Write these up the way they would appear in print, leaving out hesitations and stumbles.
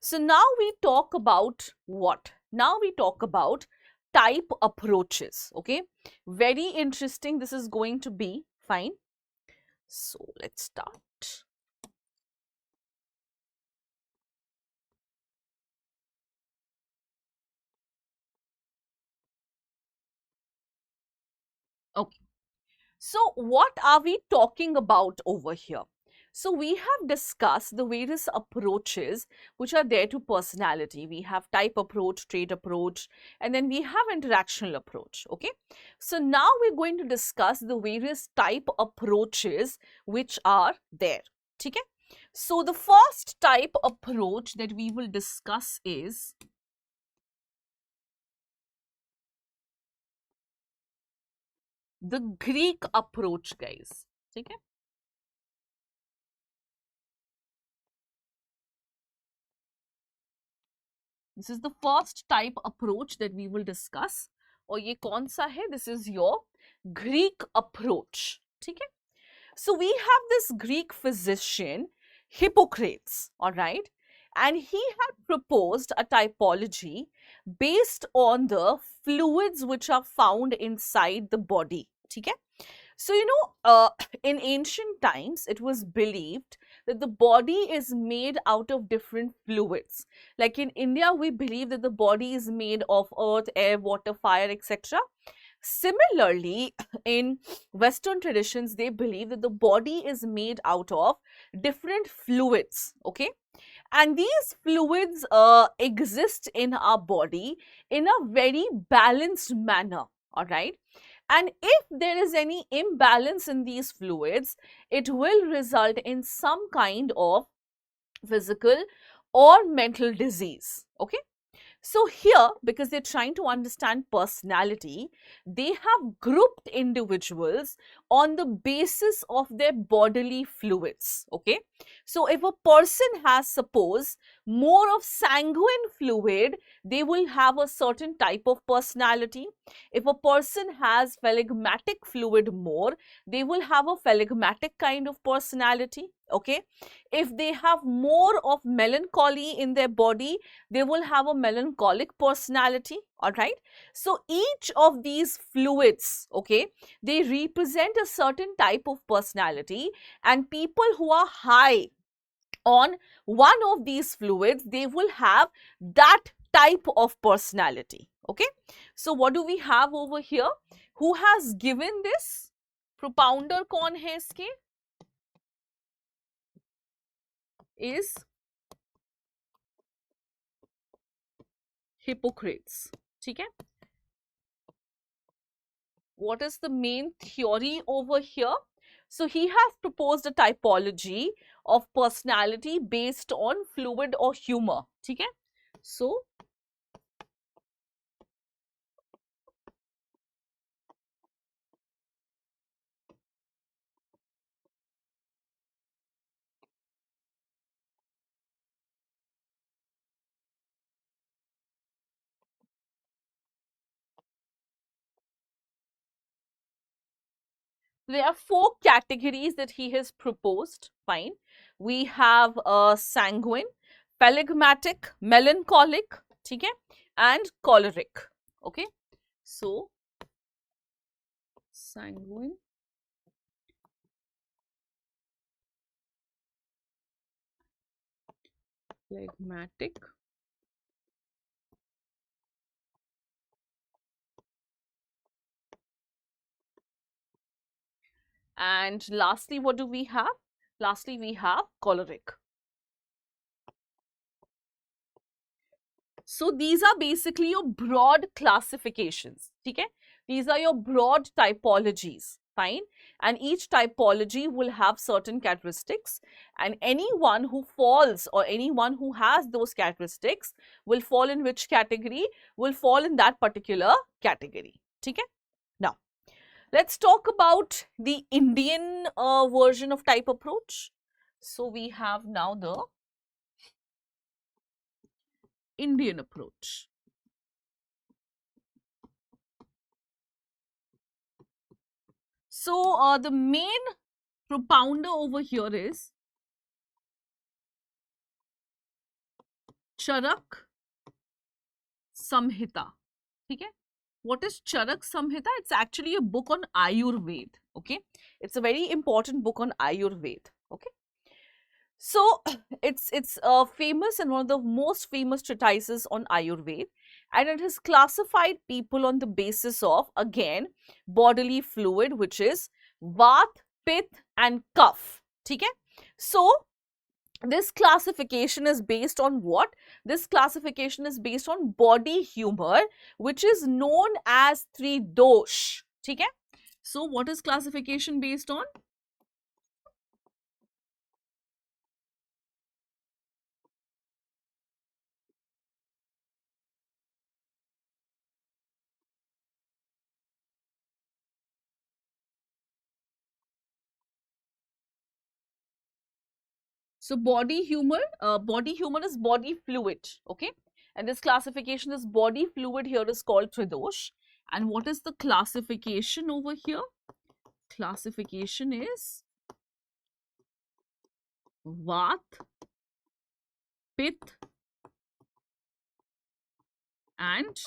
So now we talk about what? Now we talk about type approaches. Okay, very interesting. This is going to be fine. So let's start. Okay. So what are we talking about over here? So we have discussed the various approaches which are there to personality. We have type approach, trait approach, and then we have interactional approach. Okay. So now we're going to discuss the various type approaches which are there. Okay. So the first type approach that we will discuss is the Greek approach, guys. Okay. This is the first type approach that we will discuss. और ये कौन सा है? This is your Greek approach. ठीक है? So we have this Greek physician Hippocrates, all right, and he had proposed a typology based on the fluids which are found inside the body. ठीक है? So, in ancient times, it was believed that the body is made out of different fluids. Like in India, we believe that the body is made of earth, air, water, fire, etc. Similarly, in Western traditions, they believe that the body is made out of different fluids, okay? And these fluids exist in our body in a very balanced manner, all right? And if there is any imbalance in these fluids, it will result in some kind of physical or mental disease, okay? So here, because they're trying to understand personality, they have grouped individuals on the basis of their bodily fluids, okay? So if a person has, suppose, more of sanguine fluid, they will have a certain type of personality. If a person has phlegmatic fluid more, they will have a phlegmatic kind of personality, okay? If they have more of melancholy in their body, they will have a melancholic personality, all right? So each of these fluids, okay, they represent a certain type of personality, and people who are high on one of these fluids, they will have that type of personality, okay? So what do we have over here? Who has given this? Propounder कौन है इसके? Is Hippocrates. ठीक है? What is the main theory over here? So he has proposed a typology of personality based on fluid or humor. ठीक है? So there are 4 categories that he has proposed. Fine. We have sanguine, phlegmatic, melancholic, ठीक है? And choleric. Okay. So sanguine, phlegmatic, and lastly, what do we have? Lastly, we have choleric. So these are basically your broad classifications. Okay? These are your broad typologies. Fine. And each typology will have certain characteristics, and anyone who falls or anyone who has those characteristics will fall in which category? Will fall in that particular category. Okay? Now, let's talk about the Indian version of type approach. So we have now the Indian approach. So the main propounder over here is Charak Samhita. Okay? What is Charak Samhita? It's actually a book on Ayurveda. Okay? It's a very important book on Ayurveda. Okay? So it's famous and one of the most famous treatises on Ayurveda, and it has classified people on the basis of, again, bodily fluid, which is Vat, Pitta and Kapha. Okay? So this classification is based on what? This classification is based on body humor, which is known as Tridosh. Okay? So what is classification based on? So body humor is body fluid, okay? And this classification is body fluid here is called Tridosh. And what is the classification over here? Classification is Vat, Pitta and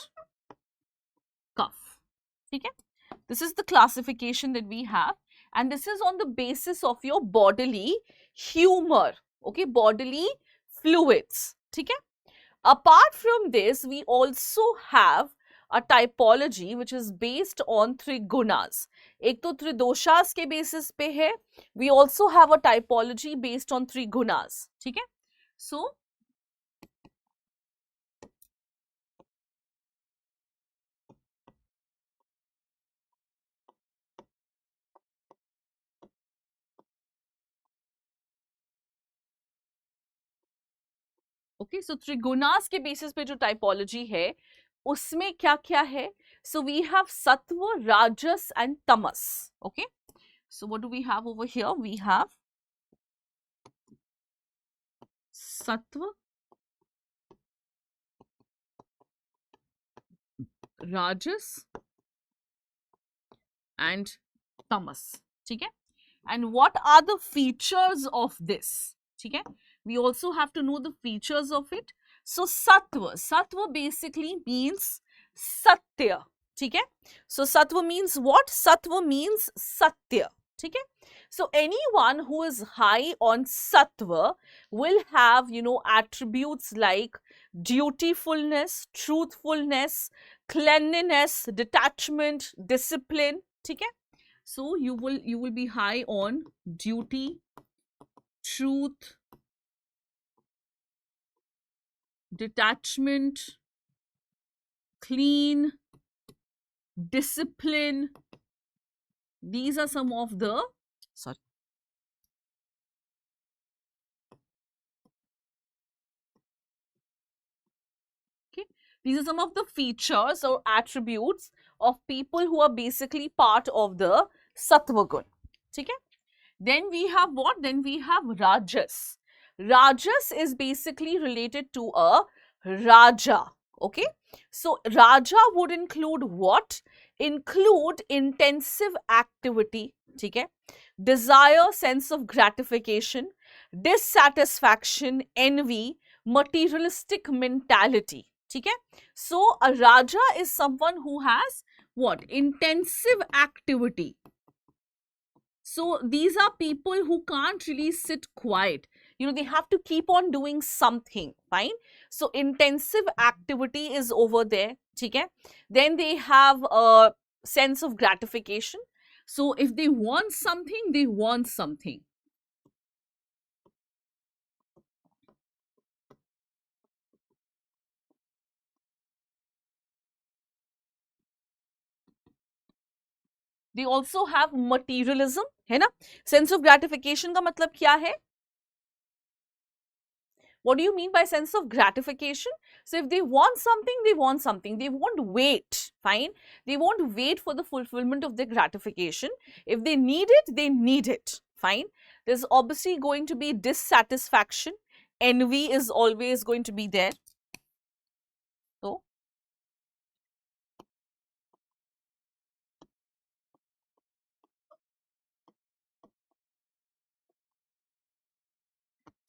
Kapha. Okay? This is the classification that we have, and this is on the basis of your bodily humor, okay? Bodily fluids. Okay? Apart from this, we also have a typology which is based on trigunas. एक तो त्रिदोषास के basis पे है. We also have a typology based on trigunas. ठीक है? So okay, so trigunas के basis पे जो typology है, उसमें क्या क्या है? So we have sattva, rajas and tamas. Okay, so what do we have over here? We have sattva, rajas and tamas. ठीक है? And what are the features of this? ठीक है? We also have to know the features of it. So sattva basically means satya. ठीक है? So sattva means what? Sattva means satya. ठीक है? So anyone who is high on sattva will have, attributes like dutifulness, truthfulness, cleanliness, detachment, discipline. ठीक है? So you will be high on duty, truth, detachment, clean, discipline. These are some of the okay. These are some of the features or attributes of people who are basically part of the sattva gun. Okay. Then we have what? Then we have rajas. Rajas is basically related to a raja. Okay. So raja would include what? Include intensive activity. Okay. Desire, sense of gratification, dissatisfaction, envy, materialistic mentality. Okay. So a raja is someone who has what? Intensive activity. So these are people who can't really sit quiet. They have to keep on doing something, fine? So intensive activity is over there, okay? Then they have a sense of gratification. So if they want something, they want something. They also have materialism, है ना? Sense of gratification का मतलब क्या है? What do you mean by sense of gratification? So if they want something, they want something. They won't wait, fine? They won't wait for the fulfillment of their gratification. If they need it, they need it, fine? There's obviously going to be dissatisfaction. Envy is always going to be there.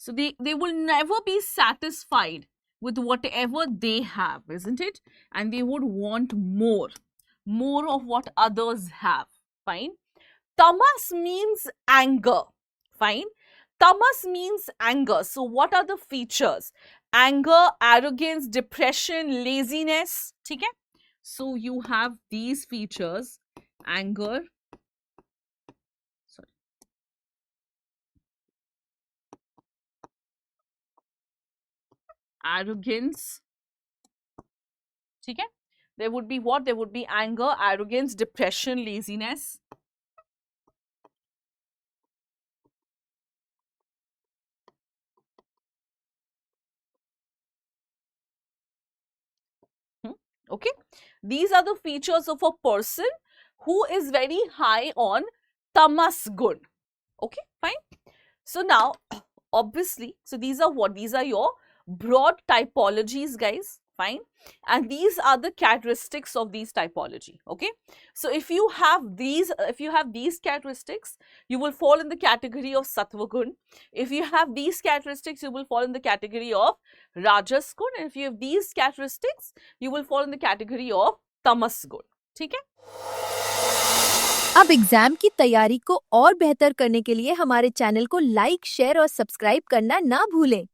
So they will never be satisfied. with whatever they have, isn't it? And they would want more of what others have. Fine. Tamas means anger. Fine. Tamas means anger. So what are the features? Anger, arrogance, depression, laziness. Okay? So you have these features: anger, sorry, arrogance. Okay? There would be what? There would be anger, arrogance, depression, laziness. Okay, these are the features of a person who is very high on tamas gun. Okay, fine. So now, obviously, so these are what? These are your broad typologies, guys. Fine. And these are the characteristics of these typology. Okay. So if you have these characteristics, you will fall in the category of sattva gun. If you have these characteristics, you will fall in the category of rajas gun. And if you have these characteristics, you will fall in the category of tamas gun. ठीक है? अब exam की तैयारी को और बेहतर करने के लिए हमारे चैनल को लाइक, शेयर और सब्सक्राइब करना ना भूलें।